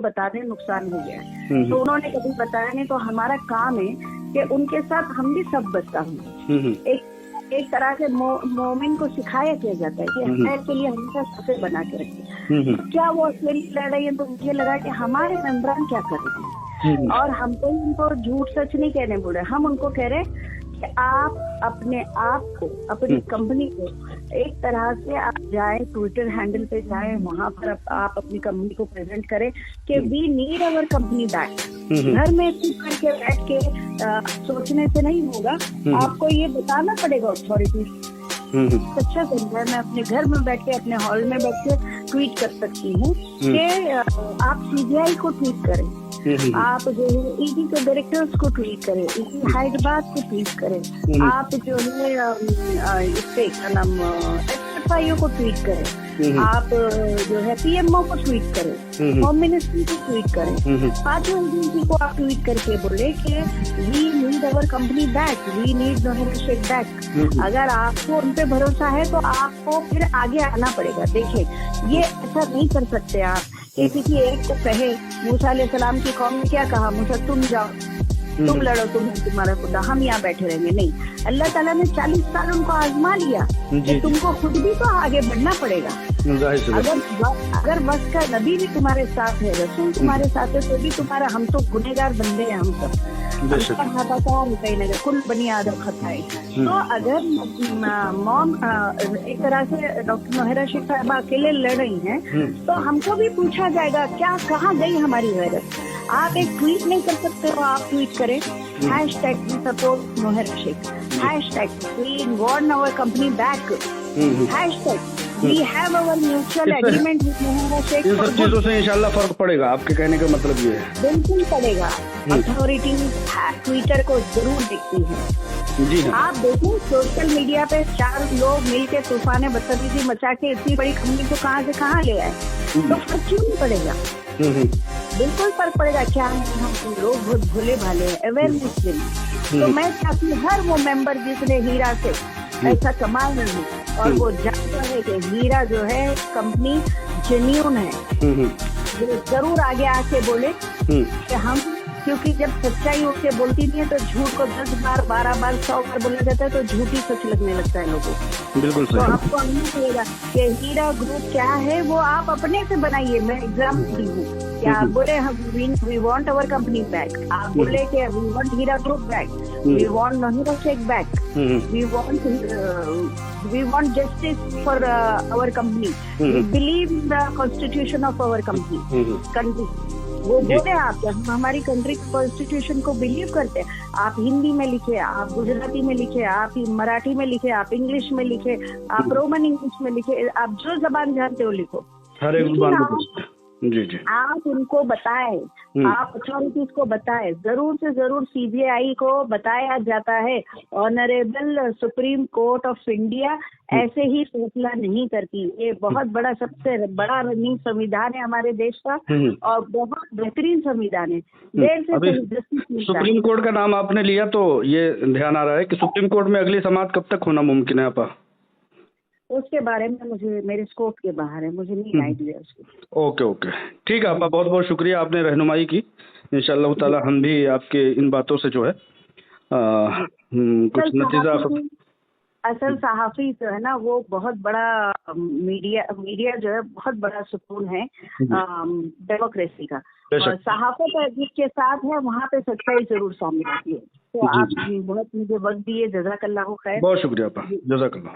बता दें नुकसान हो गया है, तो उन्होंने कभी बताया नहीं। तो हमारा काम है कि उनके साथ हम भी सब बचता हूँ। एक तरह से मोमिन को सिखाया किया जाता है कि खैर के लिए हमेशा सफे बना के रखें। क्या वो अकेली लड़ रही है, तो मुझे लगा कि हमारे मेंबरान क्या कर रहे हैं, और हम तो उनको झूठ सच नहीं कहने बोल रहे, हम उनको कह रहे कि आप अपने आप को, अपनी कंपनी को एक तरह से आप जाए, ट्विटर हैंडल पे जाए, वहां पर आप अपनी कंपनी को प्रेजेंट करें कि we need our company back. घर में चुप करके बैठ के सोचने से नहीं होगा, आपको ये बताना पड़ेगा अथॉरिटीज। अच्छा तरीका है, मैं अपने घर में बैठ के, अपने हॉल में बैठ के ट्वीट कर सकती हूँ कि आप सीबीआई को ट्वीट करें, आप जो है ईडी के डायरेक्टर्स को ट्वीट करें, ईडी हैदराबाद को ट्वीट करें, आप जो है इससे क्या नाम एसएफआईओ को ट्वीट करें, आप जो है पीएमओ को ट्वीट करें, होम मिनिस्ट्री को ट्वीट करें, पांचों एजेंसी को आप ट्वीट करके बोले कि we need our company back, we need Nohera Shaikh back. अगर आपको उन पे भरोसा है तो आपको फिर आगे आना पड़ेगा। देखिए, ये ऐसा नहीं कर सकते आप किसी एक को कहे, मूसा अलैहिस्सलाम की कौम ने क्या कहा, मूसा तुम जाओ, तुम लड़ो, तुम्हारा खुदा, हम यहाँ बैठे रहेंगे। नहीं, अल्लाह ताला ने 40 साल उनको आजमा लिया कि तुमको खुद भी तो आगे बढ़ना पड़ेगा। अगर बस का नबी भी तुम्हारे साथ है, रसूल तुम्हारे साथ है, तो भी तुम्हारा, हम तो गुनहगार बंदे हैं, हम सब कुल बनी आदम खताए। तो अगर मॉम एक तरह से डॉक्टर नोहेरा शेख साहबा अकेले लड़ रही हैं, तो हमको भी पूछा जाएगा क्या, कहाँ गई हमारी गैरत। आप एक ट्वीट नहीं कर सकते हो, आप ट्वीट करें hashtag support Nowhera Shaikh, hashtag we want our company back, hashtag we have our mutual agreement with Nowhera Shaikh. इन सब चीजों से इंशाल्लाह फर्क पड़ेगा, आपके कहने का मतलब ये है? बिल्कुल पड़ेगा। अथॉरिटी ट्विटर को जरूर देखती है। जी हाँ। आप देखें सोशल मीडिया पे 4 लोग मिलके तूफाने बदतमीजी मचा के इतनी बड़ी कंपनी को कहाँ से कहाँ ले आए, तो फर्क क्यों नहीं पड़ेगा? बिल्कुल फर्क पड़ेगा। क्या हम लोग बहुत भोले भाले हैं, अवेयरनेस के लिए। तो मैं चाहती हूँ हर वो मेंबर जिसने हीरा से ऐसा कमाया नहीं और वो जानता है कि हीरा जो है कंपनी जेन्युइन है, वो जरूर आगे आके बोले कि हम, क्योंकि जब सच्चाई उसके बोलती नहीं है तो झूठ को 10 बार 12 बार 100 बार बोला जाता है तो झूठ ही सच लगने लगता है लोगों को। बिल्कुल सही। तो आपको आना पड़ेगा कि हीरा ग्रुप क्या है, वो आप अपने से बनाइए। मैं एग्जाम्पल दी हूँ कि आप बोले we want our company back, आप बोले कि we want Heera group back, we want Nohera Shaikh back, we want justice for our company, we believe in the constitution of our country. वो बोले आप, हम हमारी कंट्री कॉन्स्टिट्यूशन को बिलीव करते हैं। आप हिंदी में लिखे, आप गुजराती में लिखे, आप मराठी में लिखे, आप इंग्लिश में लिखे, आप रोमन इंग्लिश में लिखे, आप जो जबान जानते हो लिखो, हर एक जुबान। जी। आप उनको बताएं, आप अथॉरिटीज को बताएं, जरूर से जरूर सीबीआई को बताया जाता है। Honourable supreme court of India ऐसे ही फैसला नहीं करती। ये बहुत बड़ा, सबसे बड़ा रनिंग संविधान है हमारे देश का और बहुत बेहतरीन संविधान है। देर से सुप्रीम कोर्ट का नाम आपने लिया तो ये ध्यान आ रहा है कि सुप्रीम कोर्ट में अगली समाअत कब तक होना मुमकिन है आपा? उसके बारे में मुझे, मेरे स्कोप के बाहर है, मुझे नहीं आइडिया उसको। ओके ठीक है आपा, बहुत बहुत शुक्रिया, आपने रहनुमाई की। इंशाअल्लाह ताला हम भी आपके इन बातों से जो है कुछ नतीजा। असल सहाफी जो है ना, वो बहुत बड़ा मीडिया जो है बहुत बड़ा सुकून है डेमोक्रेसी का, और सहाफत जिसके साथ है वहाँ पे सच्चाई जरूर सामने आती है। तो आप बहुत मुझे वक्त दिए, जज़ाकल्लाह खैर। बहुत शुक्रिया आपा, जज़ाकल्लाह।